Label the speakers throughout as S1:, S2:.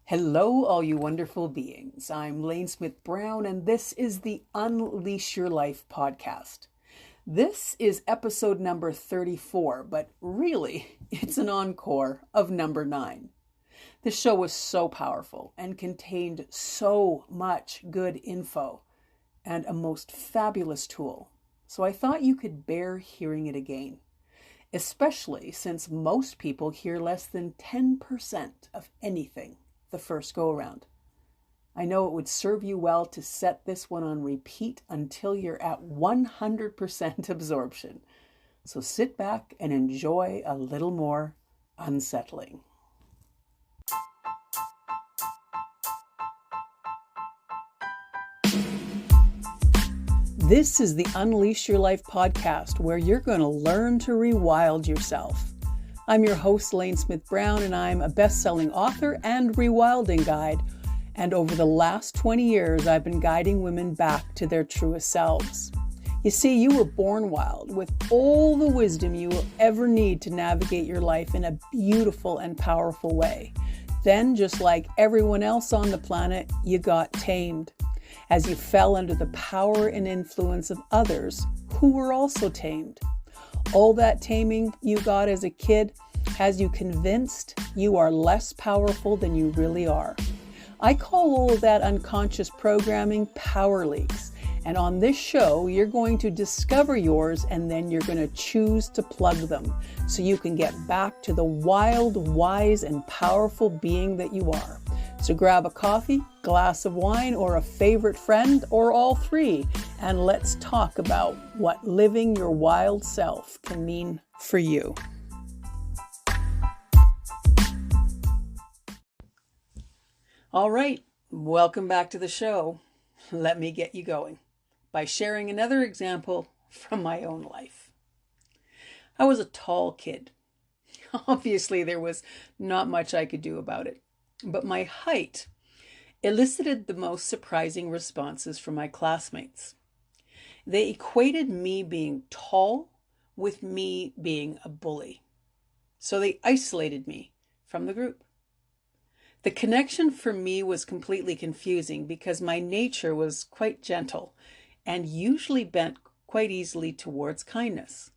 S1: Hello, all you wonderful beings. I'm Lane Smith Brown, and this is the Unleash Your Life podcast. This is episode number 34, but really, it's an encore of number 9. This show was so powerful and contained so much good info and a most fabulous tool. So I thought you could bear hearing it again, especially since most people hear less than 10% of anything the first go around. I know it would serve you well to set this one on repeat until you're at 100% absorption. So sit back and enjoy a little more unsettling. This is the Unleash Your Life podcast, where you're going to learn to rewild yourself. I'm your host, Lane Smith Brown, and I'm a best-selling author and rewilding guide. And over the last 20 years, I've been guiding women back to their truest selves. You see, you were born wild with all the wisdom you will ever need to navigate your life in a beautiful and powerful way. Then, just like everyone else on the planet, you got tamed as you fell under the power and influence of others who were also tamed. All that taming you got as a kid has you convinced you are less powerful than you really are. I call all of that unconscious programming power leaks. And on this show, you're going to discover yours, and then you're going to choose to plug them so you can get back to the wild, wise, and powerful being that you are. So grab a coffee, glass of wine, or a favorite friend, or all three, and let's talk about what living your wild self can mean for you. All right, welcome back to the show. Let me get you going by sharing another example from my own life. I was a tall kid. Obviously, there was not much I could do about it. But my height elicited the most surprising responses from my classmates. They equated me being tall with me being a bully. So they isolated me from the group. The connection for me was completely confusing because my nature was quite gentle and usually bent quite easily towards kindness.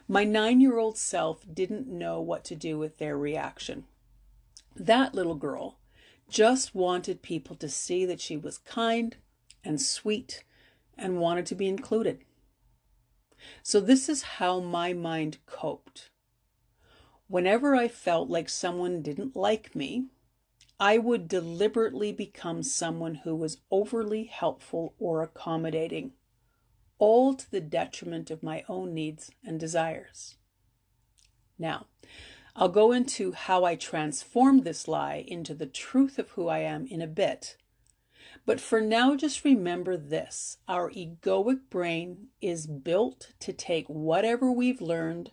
S1: My 9-year-old self didn't know what to do with their reaction. That little girl just wanted people to see that she was kind and sweet and wanted to be included. So this is how my mind coped. Whenever I felt like someone didn't like me, I would deliberately become someone who was overly helpful or accommodating, all to the detriment of my own needs and desires. Now, I'll go into how I transformed this lie into the truth of who I am in a bit. But for now, just remember this. Our egoic brain is built to take whatever we've learned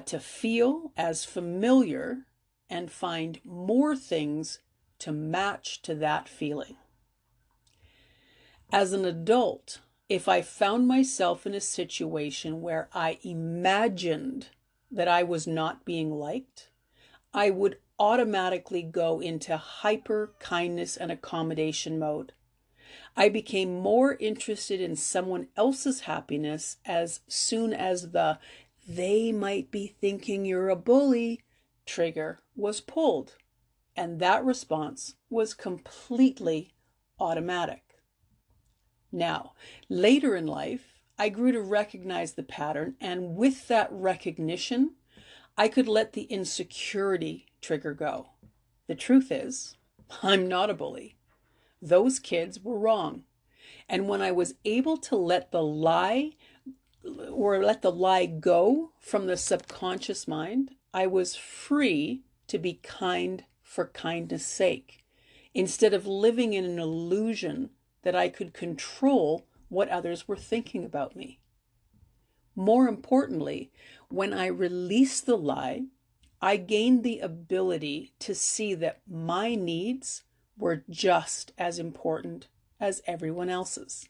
S1: to feel as familiar and find more things to match to that feeling. As an adult, if I found myself in a situation where I imagined that I was not being liked, I would automatically go into hyper kindness and accommodation mode. I became more interested in someone else's happiness as soon as the "they might be thinking you're a bully" trigger was pulled, and that response was completely automatic. Now, later in life, I grew to recognize the pattern, and with that recognition, I could let the insecurity trigger go. The truth is, I'm not a bully. Those kids were wrong. And when I was able to let the lie go from the subconscious mind, I was free to be kind for kindness' sake, instead of living in an illusion that I could control what others were thinking about me. More importantly, when I released the lie, I gained the ability to see that my needs were just as important as everyone else's.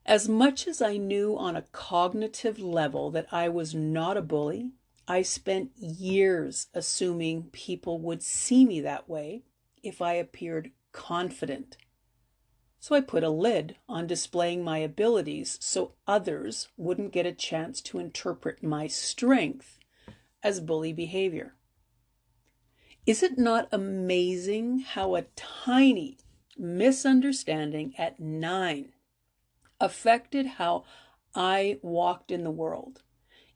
S1: As much as I knew on a cognitive level that I was not a bully, I spent years assuming people would see me that way if I appeared confident. So I put a lid on displaying my abilities so others wouldn't get a chance to interpret my strength as bully behavior. Is it not amazing how a tiny misunderstanding at 9 affected how I walked in the world,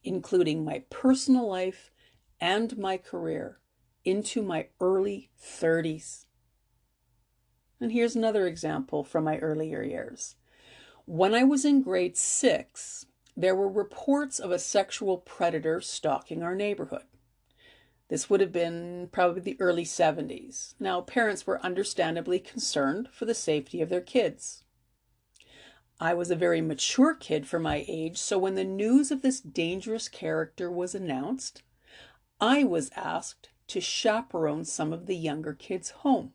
S1: including my personal life and my career into my early 30s? And here's another example from my earlier years. When I was in grade 6, there were reports of a sexual predator stalking our neighborhood. This would have been probably the early 70s. Now, parents were understandably concerned for the safety of their kids. I was a very mature kid for my age, so when the news of this dangerous character was announced, I was asked to chaperone some of the younger kids home.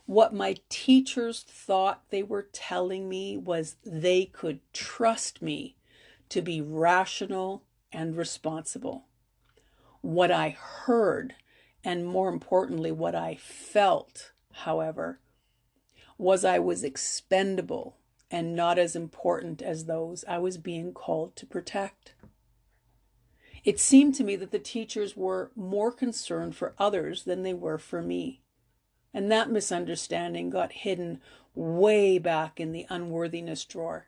S1: What my teachers thought they were telling me was they could trust me to be rational and responsible. What I heard, and more importantly, what I felt, however, was I was expendable and not as important as those I was being called to protect. It seemed to me that the teachers were more concerned for others than they were for me. And that misunderstanding got hidden way back in the unworthiness drawer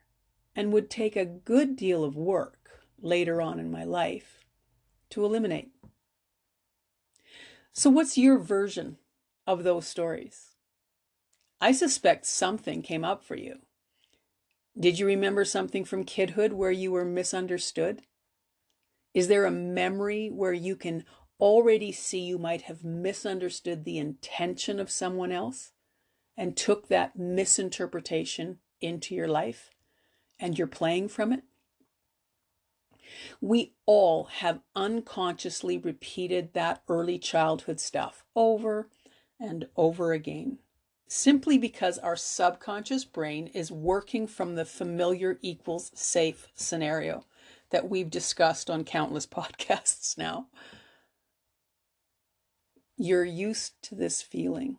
S1: and would take a good deal of work later on in my life to eliminate. So what's your version of those stories? I suspect something came up for you. Did you remember something from kidhood where you were misunderstood? Is there a memory where you can already see you might have misunderstood the intention of someone else and took that misinterpretation into your life and you're playing from it? We all have unconsciously repeated that early childhood stuff over and over again, simply because our subconscious brain is working from the familiar equals safe scenario that we've discussed on countless podcasts now. You're used to this feeling,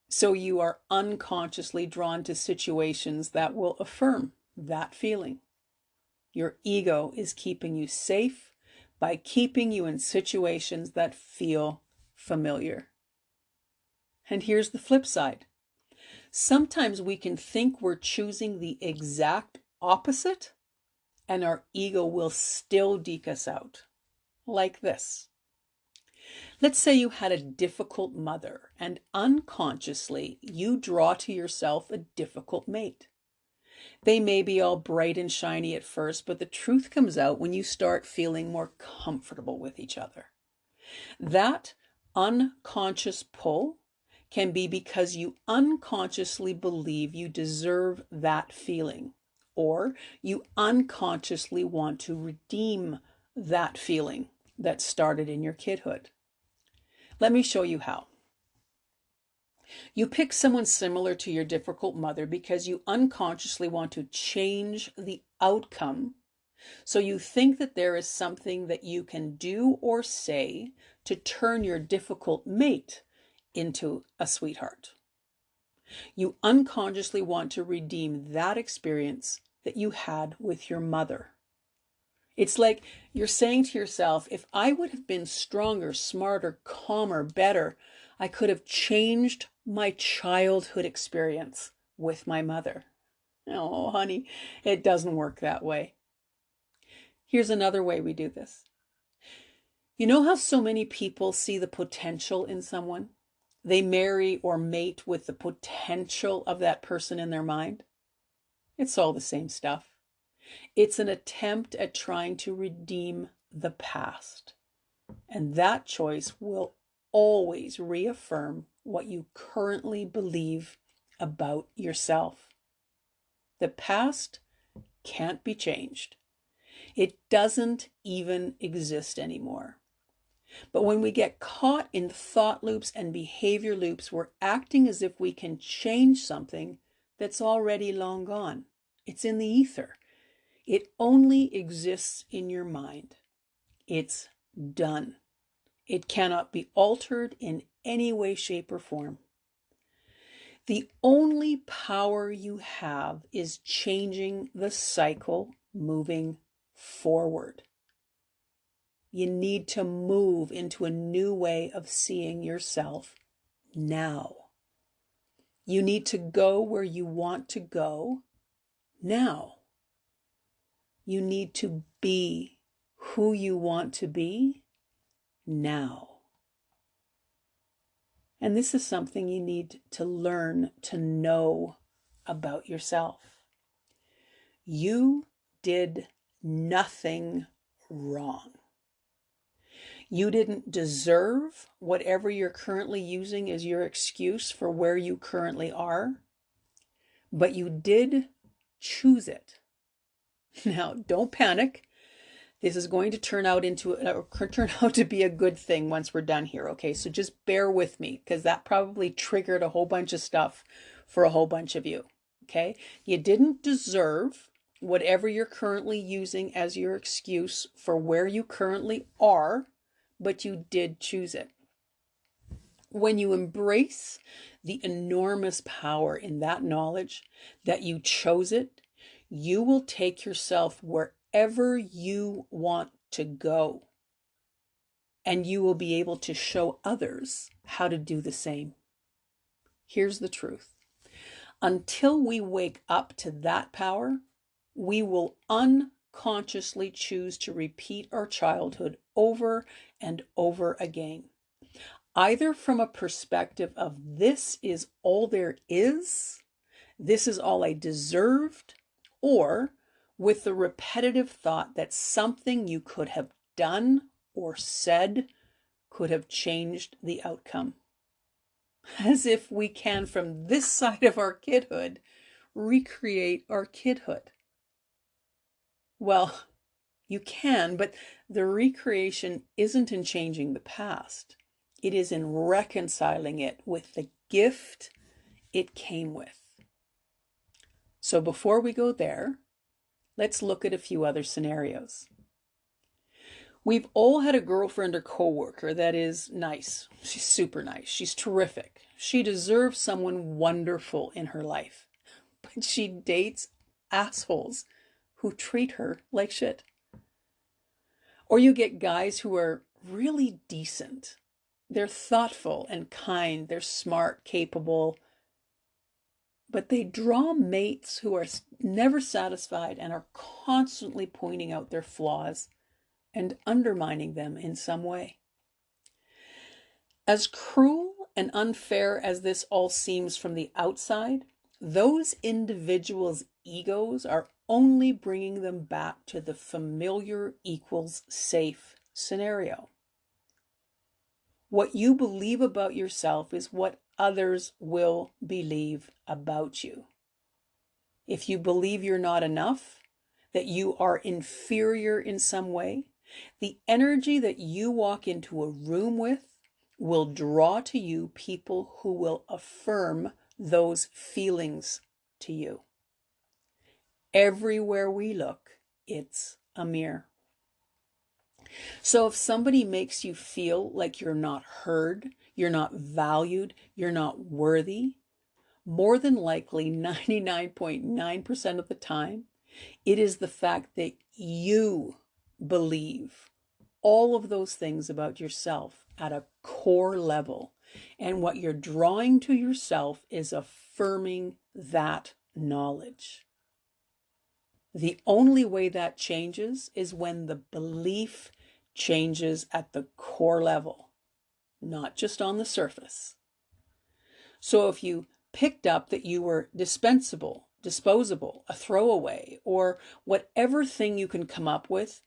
S1: so you are unconsciously drawn to situations that will affirm that feeling. Your ego is keeping you safe by keeping you in situations that feel familiar. And here's the flip side. Sometimes we can think we're choosing the exact opposite, and our ego will still deke us out. Like this. Let's say you had a difficult mother, and unconsciously you draw to yourself a difficult mate. They may be all bright and shiny at first, but the truth comes out when you start feeling more comfortable with each other. That unconscious pull can be because you unconsciously believe you deserve that feeling, or you unconsciously want to redeem that feeling that started in your kidhood. Let me show you how. You pick someone similar to your difficult mother because you unconsciously want to change the outcome. So you think that there is something that you can do or say to turn your difficult mate into a sweetheart. You unconsciously want to redeem that experience that you had with your mother. It's like you're saying to yourself, if I would have been stronger, smarter, calmer, better, I could have changed my childhood experience with my mother. Oh, honey, it doesn't work that way. Here's another way we do this. You know how so many people see the potential in someone? They marry or mate with the potential of that person in their mind. It's all the same stuff. It's an attempt at trying to redeem the past. And that choice will always reaffirm what you currently believe about yourself. The past can't be changed. It doesn't even exist anymore. But when we get caught in thought loops and behavior loops, we're acting as if we can change something that's already long gone. It's in the ether. It only exists in your mind. It's done. It cannot be altered in any way, shape, or form. The only power you have is changing the cycle, moving forward. You need to move into a new way of seeing yourself now. You need to go where you want to go now. You need to be who you want to be now. And this is something you need to learn to know about yourself. You did nothing wrong. You didn't deserve whatever you're currently using as your excuse for where you currently are, but you did choose it. Now, don't panic. This is going to turn out to be a good thing once we're done here, okay? So just bear with me, because that probably triggered a whole bunch of stuff for a whole bunch of you, okay? You didn't deserve whatever you're currently using as your excuse for where you currently are, but you did choose it. When you embrace the enormous power in that knowledge that you chose it, you will take yourself wherever you want to go. And you will be able to show others how to do the same. Here's the truth. Until we wake up to that power, we will unconsciously choose to repeat our childhood over and over again. Either from a perspective of this is all there is, this is all I deserved, or with the repetitive thought that something you could have done or said could have changed the outcome. As if we can, from this side of our kidhood, recreate our kidhood. Well, you can, but the recreation isn't in changing the past. It is in reconciling it with the gift it came with. So before we go there, let's look at a few other scenarios. We've all had a girlfriend or coworker that is nice. She's super nice. She's terrific. She deserves someone wonderful in her life. But she dates assholes who treat her like shit. Or you get guys who are really decent. They're thoughtful and kind. They're smart, capable. But they draw mates who are never satisfied and are constantly pointing out their flaws and undermining them in some way. As cruel and unfair as this all seems from the outside, those individuals' egos are only bringing them back to the familiar equals safe scenario. What you believe about yourself is what others will believe about you. If you believe you're not enough, that you are inferior in some way, the energy that you walk into a room with will draw to you people who will affirm those feelings to you. Everywhere we look, it's a mirror. So if somebody makes you feel like you're not heard, you're not valued, you're not worthy, more than likely 99.9% of the time, it is the fact that you believe all of those things about yourself at a core level. And what you're drawing to yourself is affirming that knowledge. The only way that changes is when the belief changes at the core level, not just on the surface. So if you picked up that you were dispensable, disposable, a throwaway, or whatever thing you can come up with,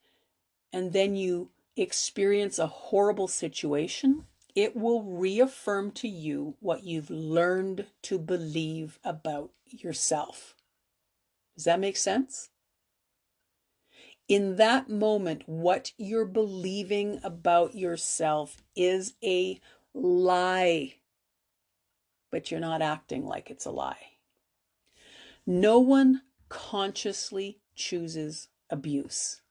S1: and then you experience a horrible situation, it will reaffirm to you what you've learned to believe about yourself. Does that make sense? In that moment, what you're believing about yourself is a lie, but you're not acting like it's a lie. No one consciously chooses abuse.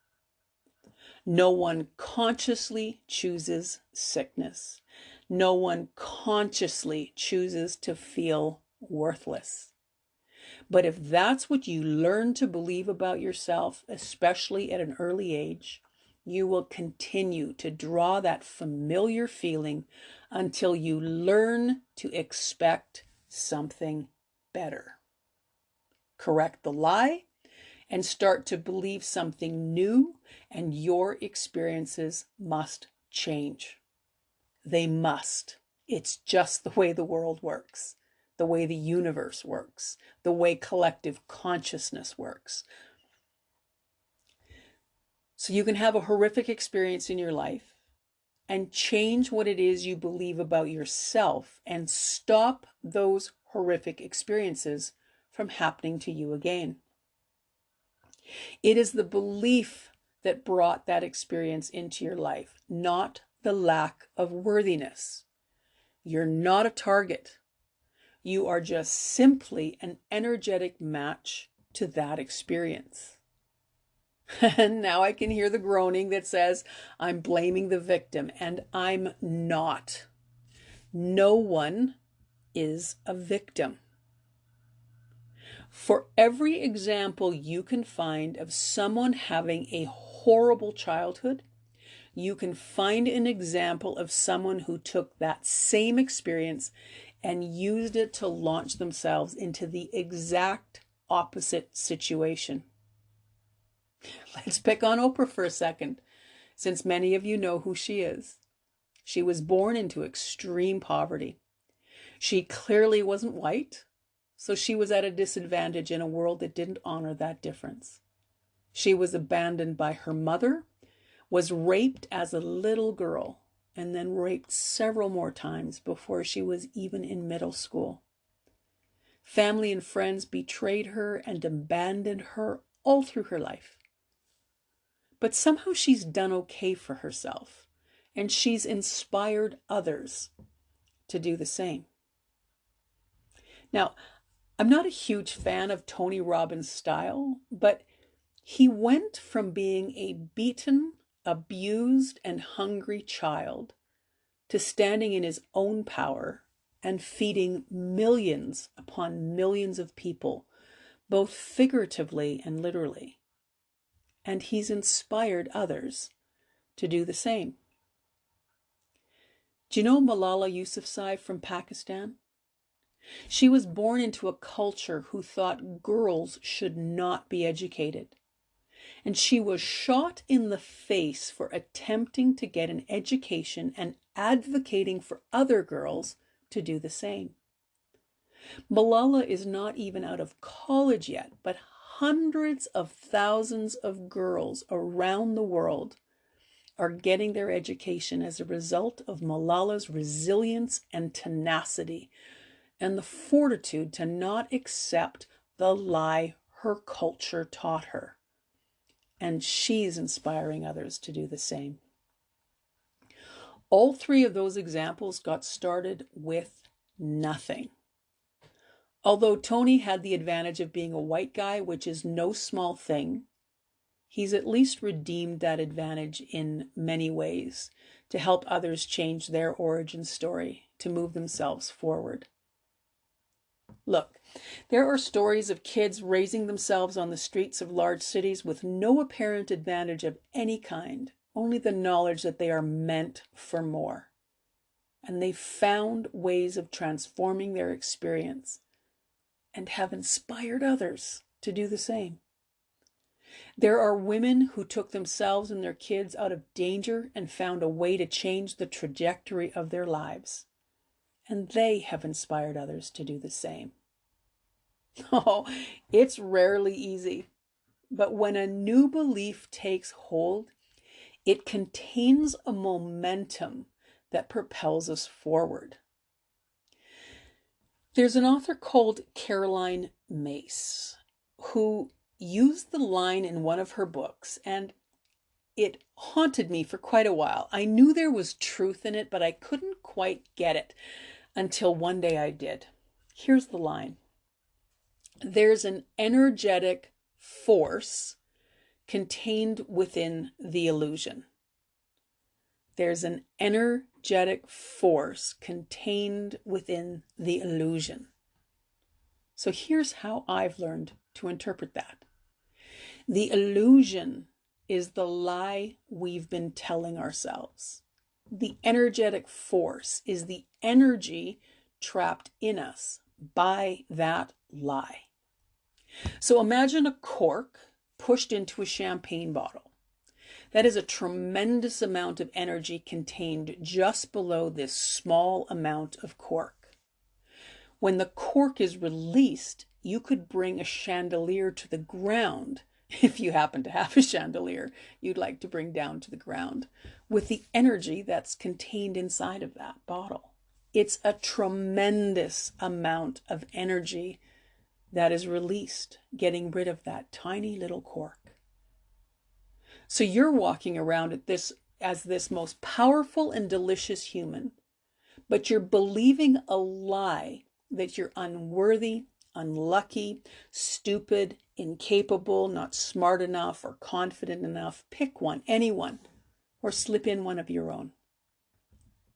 S1: No one consciously chooses sickness. No one consciously chooses to feel worthless. But if that's what you learn to believe about yourself, especially at an early age, you will continue to draw that familiar feeling until you learn to expect something better. Correct the lie and start to believe something new, and your experiences must change. They must. It's just the way the world works, the way the universe works, the way collective consciousness works. So you can have a horrific experience in your life and change what it is you believe about yourself and stop those horrific experiences from happening to you again. It is the belief that brought that experience into your life, not the lack of worthiness. You're not a target. You are just simply an energetic match to that experience. And now I can hear the groaning that says, I'm blaming the victim, and I'm not. No one is a victim. For every example you can find of someone having a horrible childhood, you can find an example of someone who took that same experience and used it to launch themselves into the exact opposite situation. Let's pick on Oprah for a second, since many of you know who she is. She was born into extreme poverty. She clearly wasn't white, so she was at a disadvantage in a world that didn't honor that difference. She was abandoned by her mother, was raped as a little girl, and then raped several more times before she was even in middle school. Family and friends betrayed her and abandoned her all through her life. But somehow she's done okay for herself, and she's inspired others to do the same. Now, I'm not a huge fan of Tony Robbins' style, but he went from being a beaten, abused, and hungry child to standing in his own power and feeding millions upon millions of people, both figuratively and literally. And he's inspired others to do the same. Do you know Malala Yousafzai from Pakistan? She was born into a culture who thought girls should not be educated. And she was shot in the face for attempting to get an education and advocating for other girls to do the same. Malala is not even out of college yet, but hundreds of thousands of girls around the world are getting their education as a result of Malala's resilience and tenacity and the fortitude to not accept the lie her culture taught her. And she's inspiring others to do the same. All three of those examples got started with nothing. Although Tony had the advantage of being a white guy, which is no small thing, he's at least redeemed that advantage in many ways to help others change their origin story, to move themselves forward. Look, there are stories of kids raising themselves on the streets of large cities with no apparent advantage of any kind, only the knowledge that they are meant for more. And they've found ways of transforming their experience and have inspired others to do the same. There are women who took themselves and their kids out of danger and found a way to change the trajectory of their lives. And they have inspired others to do the same. Oh, it's rarely easy. But when a new belief takes hold, it contains a momentum that propels us forward. There's an author called Caroline Myss who used the line in one of her books, and it haunted me for quite a while. I knew there was truth in it, but I couldn't quite get it until one day I did. Here's the line. There's an energetic force contained within the illusion. There's an energetic force contained within the illusion. So here's how I've learned to interpret that. The illusion is the lie we've been telling ourselves. The energetic force is the energy trapped in us by that lie. So imagine a cork pushed into a champagne bottle. That is a tremendous amount of energy contained just below this small amount of cork. When the cork is released, you could bring a chandelier to the ground, if you happen to have a chandelier you'd like to bring down to the ground, with the energy that's contained inside of that bottle. It's a tremendous amount of energy that is released, getting rid of that tiny little cork. So you're walking around at this as this most powerful and delicious human, but you're believing a lie that you're unworthy, unlucky, stupid, incapable, not smart enough or confident enough. Pick one, anyone, or slip in one of your own.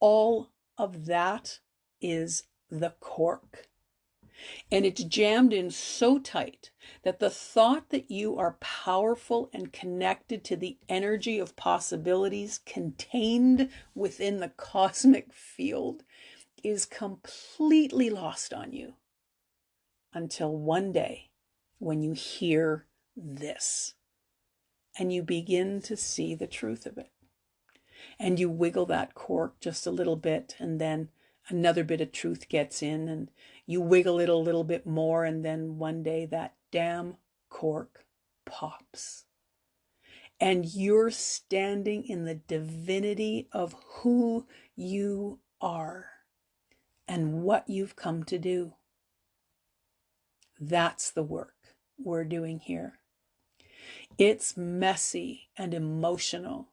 S1: All of that is the cork. And it's jammed in so tight that the thought that you are powerful and connected to the energy of possibilities contained within the cosmic field is completely lost on you until one day when you hear this and you begin to see the truth of it. And you wiggle that cork just a little bit, and then another bit of truth gets in, and you wiggle it a little bit more, and then one day that damn cork pops. And you're standing in the divinity of who you are and what you've come to do. That's the work we're doing here. It's messy and emotional.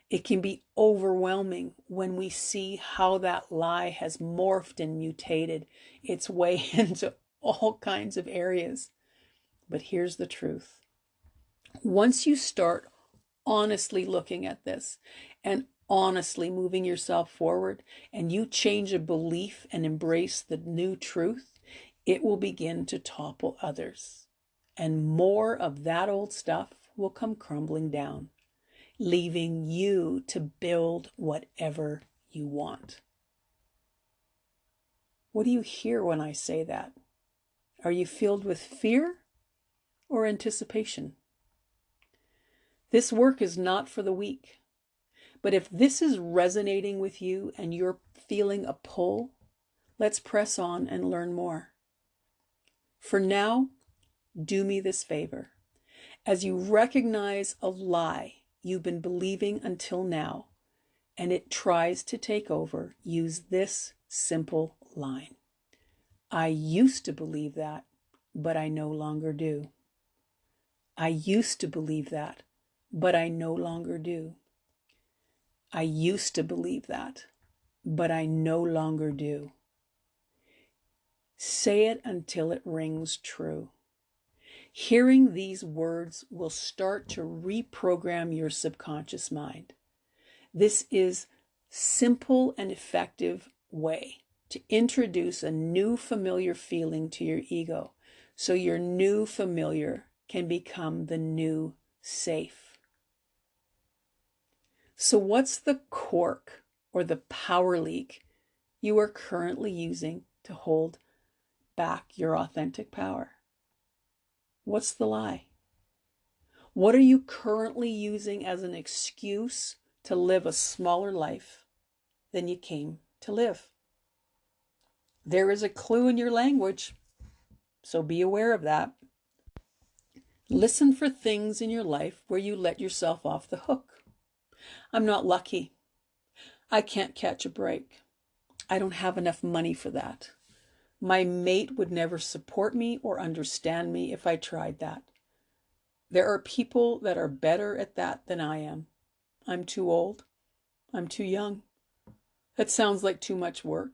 S1: It can be overwhelming when we see how that lie has morphed and mutated its way into all kinds of areas. But here's the truth. Once you start honestly looking at this and honestly moving yourself forward, and you change a belief and embrace the new truth, it will begin to topple others. And more of that old stuff will come crumbling down, leaving you to build whatever you want. What do you hear when I say that? Are you filled with fear or anticipation? This work is not for the weak. But if this is resonating with you and you're feeling a pull, let's press on and learn more. For now, do me this favor. As you recognize a lie you've been believing until now, and it tries to take over, use this simple line. I used to believe that, but I no longer do. I used to believe that, but I no longer do. I used to believe that, but I no longer do. Say it until it rings true. Hearing these words will start to reprogram your subconscious mind. This is simple and effective way to introduce a new familiar feeling to your ego, so your new familiar can become the new safe. So what's the cork or the power leak you are currently using to hold back your authentic power? What's the lie? What are you currently using as an excuse to live a smaller life than you came to live? There is a clue in your language, so be aware of that. Listen for things in your life where you let yourself off the hook. I'm not lucky. I can't catch a break. I don't have enough money for that. My mate would never support me or understand me if I tried that. There are people that are better at that than I am. I'm too old. I'm too young. That sounds like too much work.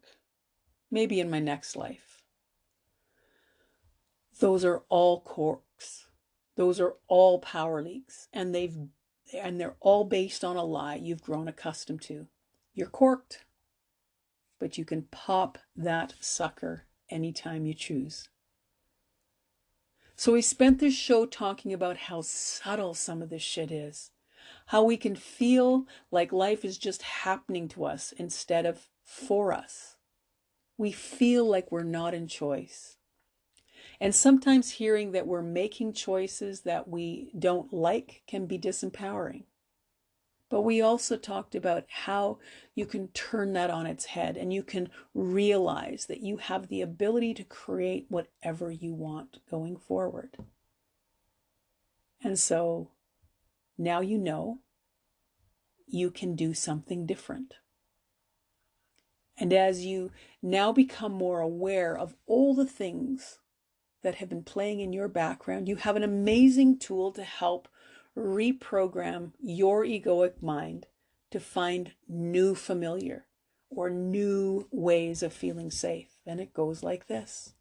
S1: Maybe in my next life. Those are all corks. Those are all power leaks, and they're all based on a lie you've grown accustomed to. You're corked, but you can pop that sucker anytime you choose. So we spent this show talking about how subtle some of this shit is. How we can feel like life is just happening to us instead of for us. We feel like we're not in choice. And sometimes hearing that we're making choices that we don't like can be disempowering. But we also talked about how you can turn that on its head and you can realize that you have the ability to create whatever you want going forward. And so now you know you can do something different. And as you now become more aware of all the things that have been playing in your background, you have an amazing tool to help reprogram your egoic mind to find new familiar or new ways of feeling safe. And it goes like this.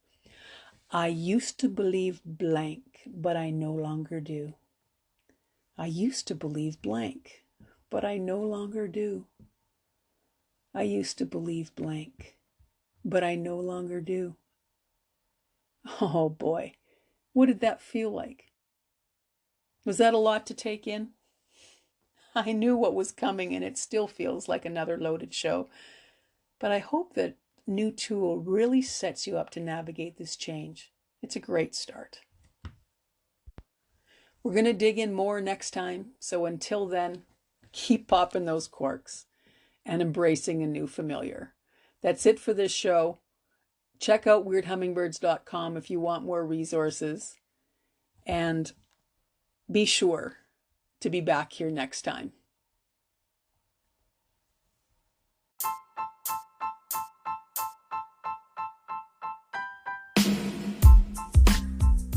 S1: I used to believe blank, but I no longer do. I used to believe blank, but I no longer do. I used to believe blank, but I no longer do. Oh boy, what did that feel like? Was that a lot to take in? I knew what was coming, and it still feels like another loaded show. But I hope that new tool really sets you up to navigate this change. It's a great start. We're going to dig in more next time. So until then, keep popping those corks and embracing a new familiar. That's it for this show. Check out weirdhummingbirds.com if you want more resources. And be sure to be back here next time.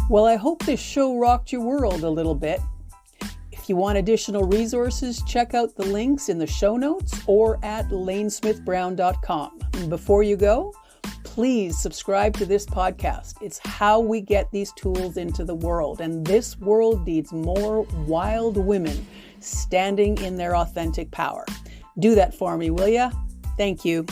S1: Well, I hope this show rocked your world a little bit. If you want additional resources, check out the links in the show notes or at lanesmithbrown.com. Before you go, please subscribe to this podcast. It's how we get these tools into the world, and this world needs more wild women standing in their authentic power. Do that for me, will ya? Thank you.